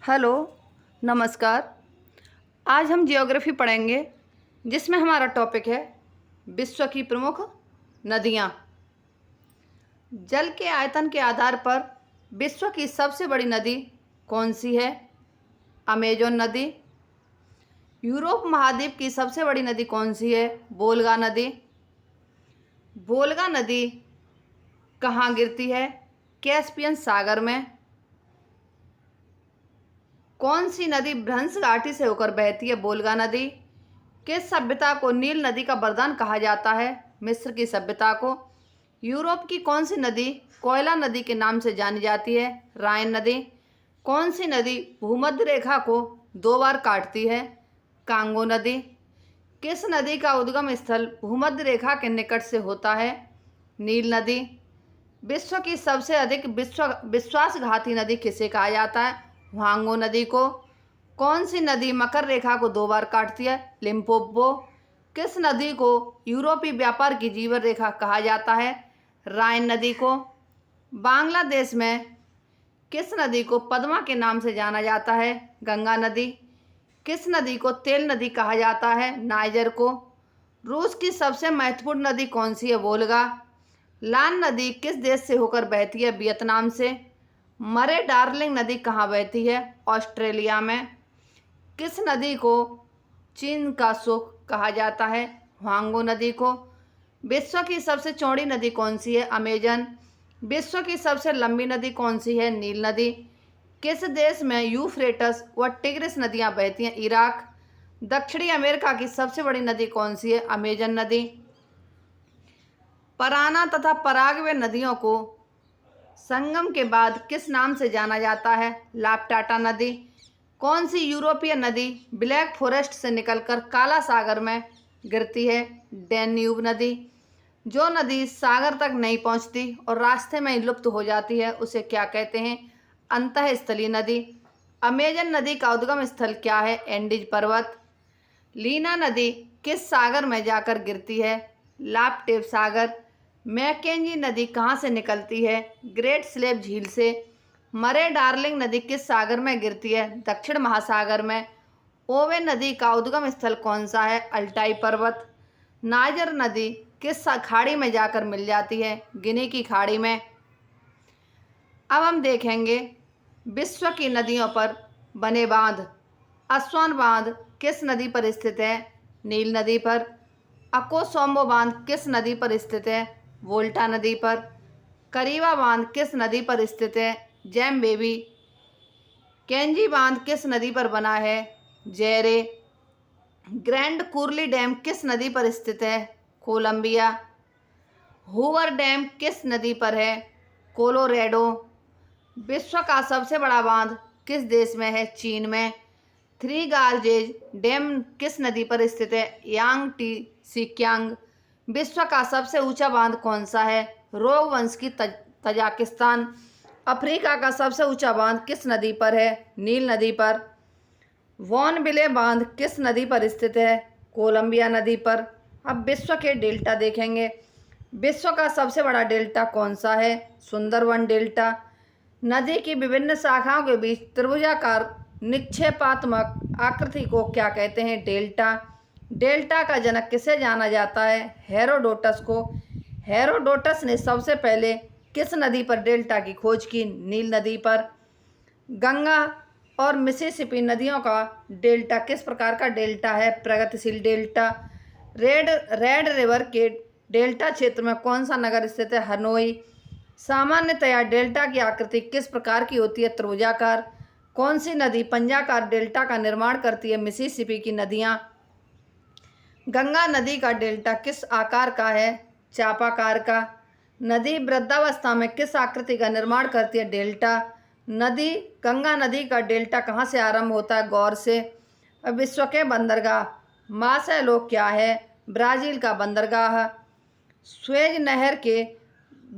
Hello, नमस्कार। आज हम ज्योग्राफी पढ़ेंगे जिसमें हमारा टॉपिक है विश्व की प्रमुख नदियाँ। जल के आयतन के आधार पर विश्व की सबसे बड़ी नदी कौन सी है? अमेजन नदी। यूरोप महाद्वीप की सबसे बड़ी नदी कौन सी है? वोल्गा नदी। वोल्गा नदी कहाँ गिरती है? कैस्पियन सागर में। कौन सी नदी भ्रंश घाटी से होकर बहती है? वोल्गा नदी। किस सभ्यता को नील नदी का वरदान कहा जाता है? मिस्र की सभ्यता को। यूरोप की कौन सी नदी कोयला नदी के नाम से जानी जाती है? राइन नदी। कौन सी नदी भूमध्य रेखा को 2 बार काटती है? कांगो नदी। किस नदी का उद्गम स्थल भूमध्य रेखा के निकट से होता है? नील नदी। विश्व की सबसे अधिक विश्वासघाती नदी किसे कहा जाता है? हुआंगो नदी को। कौन सी नदी मकर रेखा को 2 बार काटती है? लिम्पोपो। किस नदी को यूरोपीय व्यापार की जीवन रेखा कहा जाता है? राइन नदी को। बांग्लादेश में किस नदी को पद्मा के नाम से जाना जाता है? गंगा नदी। किस नदी को तेल नदी कहा जाता है? नाइजर को। रूस की सबसे महत्वपूर्ण नदी कौन सी है? वोल्गा। लान नदी किस देश से होकर बहती है? वियतनाम से। मरे डार्लिंग नदी कहाँ बहती है? ऑस्ट्रेलिया में। किस नदी को चीन का सुख कहा जाता है? हुआंगो नदी को। विश्व की सबसे चौड़ी नदी कौन सी है? अमेजन। विश्व की सबसे लंबी नदी कौन सी है? नील नदी। किस देश में यूफ्रेटस व टिग्रिस नदियां बहती हैं? इराक। दक्षिणी अमेरिका की सबसे बड़ी नदी कौन सी है? अमेजन नदी। पराना तथा पराग्वे नदियों को संगम के बाद किस नाम से जाना जाता है? लापटाटा नदी। कौन सी यूरोपीय नदी ब्लैक फॉरेस्ट से निकलकर काला सागर में गिरती है? डैन्यूब नदी। जो नदी सागर तक नहीं पहुंचती और रास्ते में ही लुप्त हो जाती है उसे क्या कहते हैं? अंतःस्थलीय नदी। अमेजन नदी का उद्गम स्थल क्या है? एंडीज पर्वत। लीना नदी किस सागर में जाकर गिरती है? लापटेप सागर। मैकेंजी नदी कहाँ से निकलती है? ग्रेट स्लेव झील से। मरे डार्लिंग नदी किस सागर में गिरती है? दक्षिण महासागर में। ओवे नदी का उद्गम स्थल कौन सा है? अल्टाई पर्वत। नाइजर नदी किस खाड़ी में जाकर मिल जाती है? गिनी की खाड़ी में। अब हम देखेंगे विश्व की नदियों पर बने बांध। अस्वान बांध किस नदी पर स्थित है? नील नदी पर। अकोसोम्बो बांध किस नदी पर स्थित है? वोल्टा नदी पर। करीवा बांध किस नदी पर स्थित है? Jam baby. केंजी बांध किस नदी पर बना है? जेरे। ग्रैंड कुर्ली डैम किस नदी पर स्थित है? कोलंबिया। हूवर डैम किस नदी पर है? कोलोरेडो। विश्व का सबसे बड़ा बांध किस देश में है? चीन में। थ्री गार्जेज डैम किस नदी पर स्थित है? यांग टी सिक्यांग। विश्व का सबसे ऊंचा बांध कौन सा है? रोग वंश की तजाकिस्तान। अफ्रीका का सबसे ऊंचा बांध किस नदी पर है? नील नदी पर। वॉनविले बांध किस नदी पर स्थित है? कोलंबिया नदी पर। अब विश्व के डेल्टा देखेंगे। विश्व का सबसे बड़ा डेल्टा कौन सा है? सुंदरवन डेल्टा। नदी की विभिन्न शाखाओं के बीच त्रिभुजाकार निक्षेपात्मक आकृति को क्या कहते हैं? डेल्टा। डेल्टा का जनक किसे जाना जाता है? हेरोडोटस को। हेरोडोटस ने सबसे पहले किस नदी पर डेल्टा की खोज की? नील नदी पर। गंगा और मिसिसिपी नदियों का डेल्टा किस प्रकार का डेल्टा है? प्रगतिशील डेल्टा। रेड रिवर के डेल्टा क्षेत्र में कौन सा नगर स्थित है? हनोई। सामान्यतया डेल्टा की आकृति किस प्रकार की होती है? त्रिभुजाकार। कौन सी नदी पंजाकार डेल्टा का निर्माण करती है? मिसिसिपी की नदियाँ। गंगा नदी का डेल्टा किस आकार का है? चापाकार का। नदी वृद्धावस्था में किस आकृति का निर्माण करती है? डेल्टा। गंगा नदी का डेल्टा कहाँ से आरंभ होता है? गौर से। विश्व के बंदरगाह। मार्सेलो क्या है? ब्राज़ील का बंदरगाह। सुएज नहर के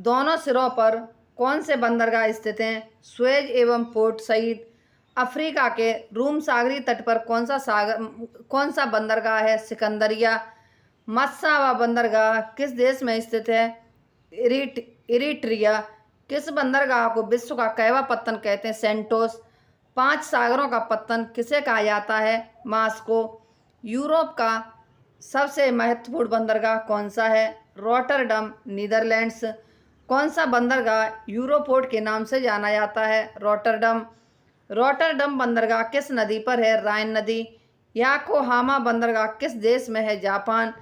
दोनों सिरों पर कौन से बंदरगाह स्थित हैं? सुएज एवं पोर्ट सईद। अफ्रीका के रूम सागरी तट पर कौन सा बंदरगाह है? सिकंदरिया। मस्सावा बंदरगाह किस देश में स्थित है? इरिट्रिया। किस बंदरगाह को विश्व का कहवा पत्तन कहते हैं? सेंटोस। 5 सागरों का पत्तन किसे कहा जाता है? मास्को। यूरोप का सबसे महत्वपूर्ण बंदरगाह कौन सा है? Rotterdam, Netherlands. कौन सा बंदरगाह यूरोपोर्ट के नाम से जाना जाता है? रॉटरडम। रॉटरडम बंदरगाह किस नदी पर है? राइन नदी। याकोहामा बंदरगाह किस देश में है? जापान।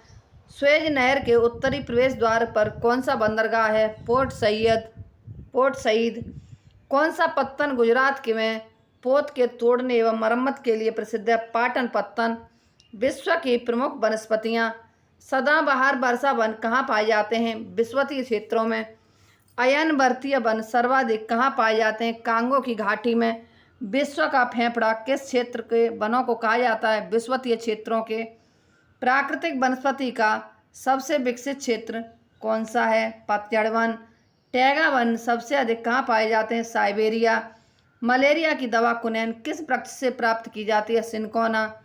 स्वेज नहर के उत्तरी प्रवेश द्वार पर कौन सा बंदरगाह है? Port Said. कौन सा पत्तन गुजरात के में पोत के तोड़ने एवं मरम्मत के लिए प्रसिद्ध है? पाटन पत्तन। विश्व की प्रमुख वनस्पतियां। सदाबहार वर्षा वन कहाँ पाए जाते हैं? विषुवतीय क्षेत्रों में। अयनवर्तीय वन सर्वाधिक कहाँ पाए जाते हैं? कांगो की घाटी में। विश्व का फेफड़ा किस क्षेत्र के वनों को कहा जाता है? विषुवतीय क्षेत्रों के। प्राकृतिक वनस्पति का सबसे विकसित क्षेत्र कौन सा है? पतझड़ वन। टैगा वन सबसे अधिक कहाँ पाए जाते हैं? साइबेरिया। मलेरिया की दवा कुनैन किस वृक्ष से प्राप्त की जाती है? सिनकोना।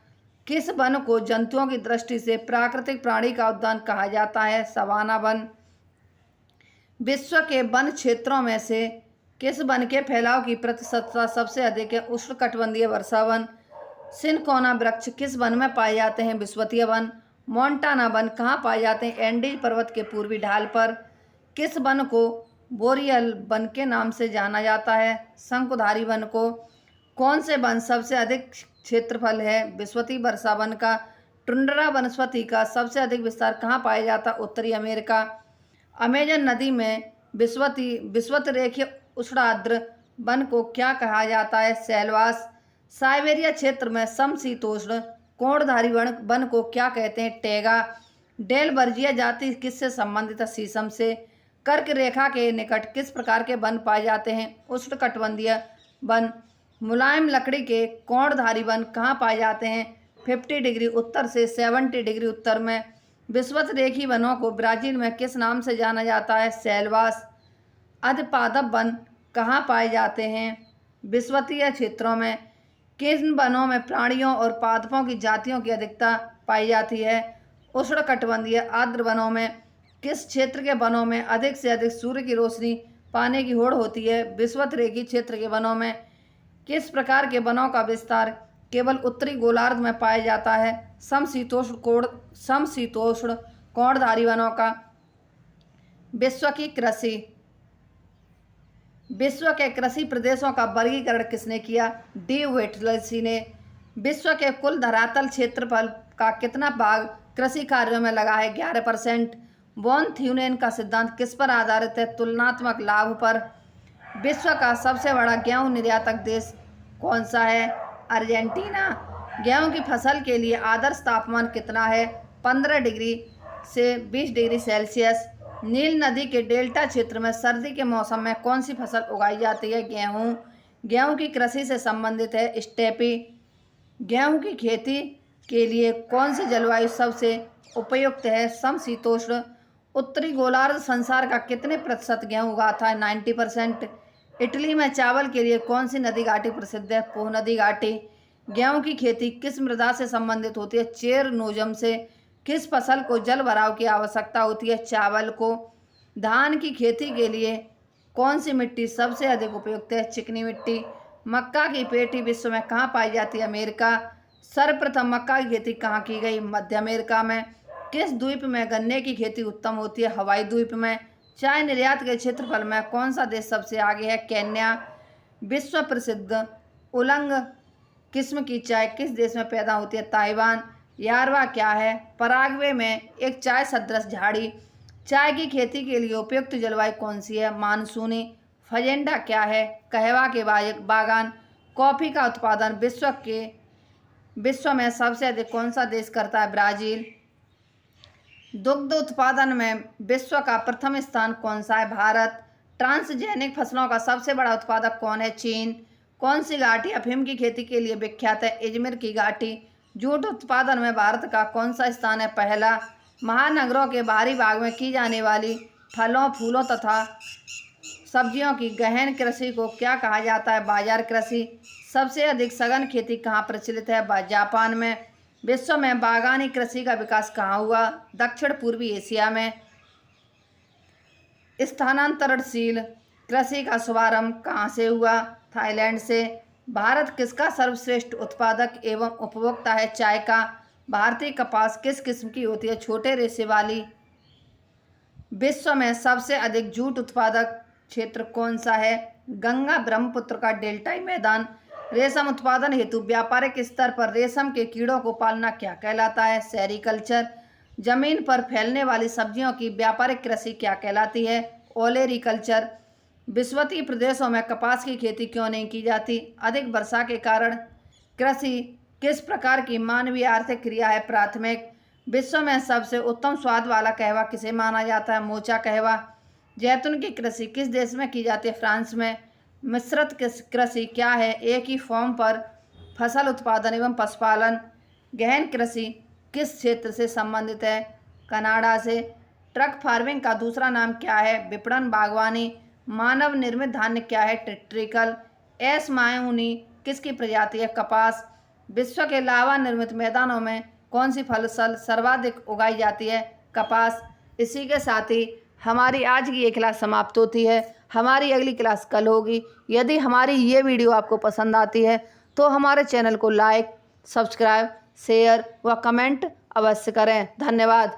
किस वन को जंतुओं की दृष्टि से प्राकृतिक प्राणी का उद्यान कहा जाता है? सवाना वन। विश्व के वन क्षेत्रों में से किस वन के फैलाव की प्रतिशतता सबसे अधिक है? उष्णकटिबंधीय वर्षा वन। सिनकोना वृक्ष किस वन में पाए जाते हैं? विषुवतीय वन। मोंटाना वन कहाँ पाए जाते हैं? एंडीज पर्वत के पूर्वी ढाल पर। किस वन को बोरियल वन के नाम से जाना जाता है? शंकुधारी वन को। कौन से वन सबसे अधिक क्षेत्रफल है? विषुवतीय वर्षा वन का। टुंड्रा वनस्पति का सबसे अधिक विस्तार कहाँ पाया जाता? उत्तरी अमेरिका। अमेजन नदी में विषुवत रेखीय उष्णार्द्र वन को क्या कहा जाता है? शैलवास। साइबेरिया क्षेत्र में समशीतोष्ण कोणधारी वन को क्या कहते हैं? टैगा। डेलबर्जिया जाति किससे संबंधित है? शीशम से। कर्क रेखा के निकट किस प्रकार के वन पाए जाते हैं? उष्णकटिबंधीय वन। मुलायम लकड़ी के कोणधारी वन कहाँ पाए जाते हैं? 50 डिग्री उत्तर से 70 डिग्री उत्तर में। विषुवत रेखी वनों को ब्राजील में किस नाम से जाना जाता है? शैलवास। अधपादप वन कहाँ पाए जाते हैं? विषुवतीय क्षेत्रों में। किन वनों में प्राणियों और पादपों की जातियों की अधिकता पाई जाती है? उष्णकटिबंधीय आर्द्र वनों में। किस क्षेत्र के वनों में अधिक से अधिक सूर्य की रोशनी पाने की होड़ होती है? विषुवत रेखी क्षेत्र के वनों में। किस प्रकार के वनों का विस्तार केवल उत्तरी गोलार्ध में पाया जाता है? समशीतोष्ण कोणधारी वनों का। विश्व की कृषि। विश्व के कृषि प्रदेशों का वर्गीकरण किसने किया? डी वेटलसी ने। विश्व के कुल धरातल क्षेत्रफल का कितना भाग कृषि कार्यों में लगा है? 11%। वॉन थ्यूनेन का सिद्धांत किस पर आधारित है? तुलनात्मक लाभ पर। विश्व का सबसे बड़ा गेहूं निर्यातक देश कौन सा है? अर्जेंटीना। गेहूं की फसल के लिए आदर्श तापमान कितना है? 15 डिग्री से 20 डिग्री सेल्सियस। नील नदी के डेल्टा क्षेत्र में सर्दी के मौसम में कौन सी फसल उगाई जाती है? गेहूं। गेहूं की कृषि से संबंधित है स्टेपी। गेहूं की खेती के लिए कौन सी जलवायु सबसे उपयुक्त है? समशीतोष्ण। उत्तरी गोलार्ध संसार का कितने प्रतिशत गेहूं उगाता है? 90%। इटली में चावल के लिए कौन सी नदी घाटी प्रसिद्ध है? पो नदी घाटी। गेहूं की खेती किस मृदा से संबंधित होती है? चेरनोजम से। किस फसल को जल भराव की आवश्यकता होती है? चावल को। धान की खेती के लिए कौन सी मिट्टी सबसे अधिक उपयुक्त है? चिकनी मिट्टी। मक्का की पेटी विश्व में कहाँ पाई जाती है? अमेरिका। सर्वप्रथम मक्का की खेती कहाँ की गई? मध्य अमेरिका में। किस द्वीप में गन्ने की खेती उत्तम होती है? हवाई द्वीप में। चाय निर्यात के क्षेत्रफल में कौन सा देश सबसे आगे है? केन्या। विश्व प्रसिद्ध उलंग किस्म की चाय किस देश में पैदा होती है? ताइवान। यारवा क्या है? पराग्वे में एक चाय सदृश झाड़ी। चाय की खेती के लिए उपयुक्त जलवायु कौन सी है? मानसूनी। फजेंडा क्या है? कहवा के बागान। कॉफी का उत्पादन विश्व में सबसे अधिक कौन सा देश करता है? ब्राजील। दुग्ध उत्पादन में विश्व का प्रथम स्थान कौन सा है? भारत। ट्रांसजेनिक फसलों का सबसे बड़ा उत्पादक कौन है? चीन। कौन सी घाटी अफीम की खेती के लिए विख्यात है? इजमिर की घाटी। जूट उत्पादन में भारत का कौन सा स्थान है? पहला। महानगरों के बाहरी भाग में की जाने वाली फलों, फूलों तथा सब्जियों की गहन कृषि को क्या कहा जाता है? बाजार कृषि। सबसे अधिक सघन खेती कहाँ प्रचलित है? जापान में। विश्व में बागानी कृषि का विकास कहाँ हुआ? दक्षिण पूर्वी एशिया में। स्थानांतरणशील कृषि का शुभारंभ कहाँ से हुआ? थाईलैंड से। भारत किसका सर्वश्रेष्ठ उत्पादक एवं उपभोक्ता है? चाय का। भारतीय कपास किस किस्म की होती है? छोटे रेशे वाली। विश्व में सबसे अधिक जूट उत्पादक क्षेत्र कौन सा है? गंगा ब्रह्मपुत्र का डेल्टाई मैदान। रेशम उत्पादन हेतु व्यापारिक स्तर पर रेशम के कीड़ों को पालना क्या कहलाता है? सेरीकल्चर। जमीन पर फैलने वाली सब्जियों की व्यापारिक कृषि क्या कहलाती है? ओलेरीकल्चर। विषुवतीय प्रदेशों में कपास की खेती क्यों नहीं की जाती? अधिक वर्षा के कारण। कृषि किस प्रकार की मानवीय आर्थिक क्रिया है? प्राथमिक। विश्व में सबसे उत्तम स्वाद वाला कहवा किसे माना जाता है? मोचा कहवा। जैतून की कृषि किस देश में की जाती है? फ्रांस में। मिश्रित कृषि क्या है? एक ही फॉर्म पर फसल उत्पादन एवं पशुपालन। गहन कृषि किस क्षेत्र से संबंधित है? कनाडा से। ट्रक फार्मिंग का दूसरा नाम क्या है? विपणन बागवानी। मानव निर्मित धान्य क्या है? ट्रिकल। एस मायूनी किसकी प्रजाति है? कपास। विश्व के लावा निर्मित मैदानों में कौन सी फसल सर्वाधिक उगाई जाती है? कपास। इसी के साथ ही हमारी आज की ये क्लास समाप्त होती है। हमारी अगली क्लास कल होगी। यदि हमारी ये वीडियो आपको पसंद आती है तो हमारे चैनल को लाइक, सब्सक्राइब, शेयर व कमेंट अवश्य करें। धन्यवाद।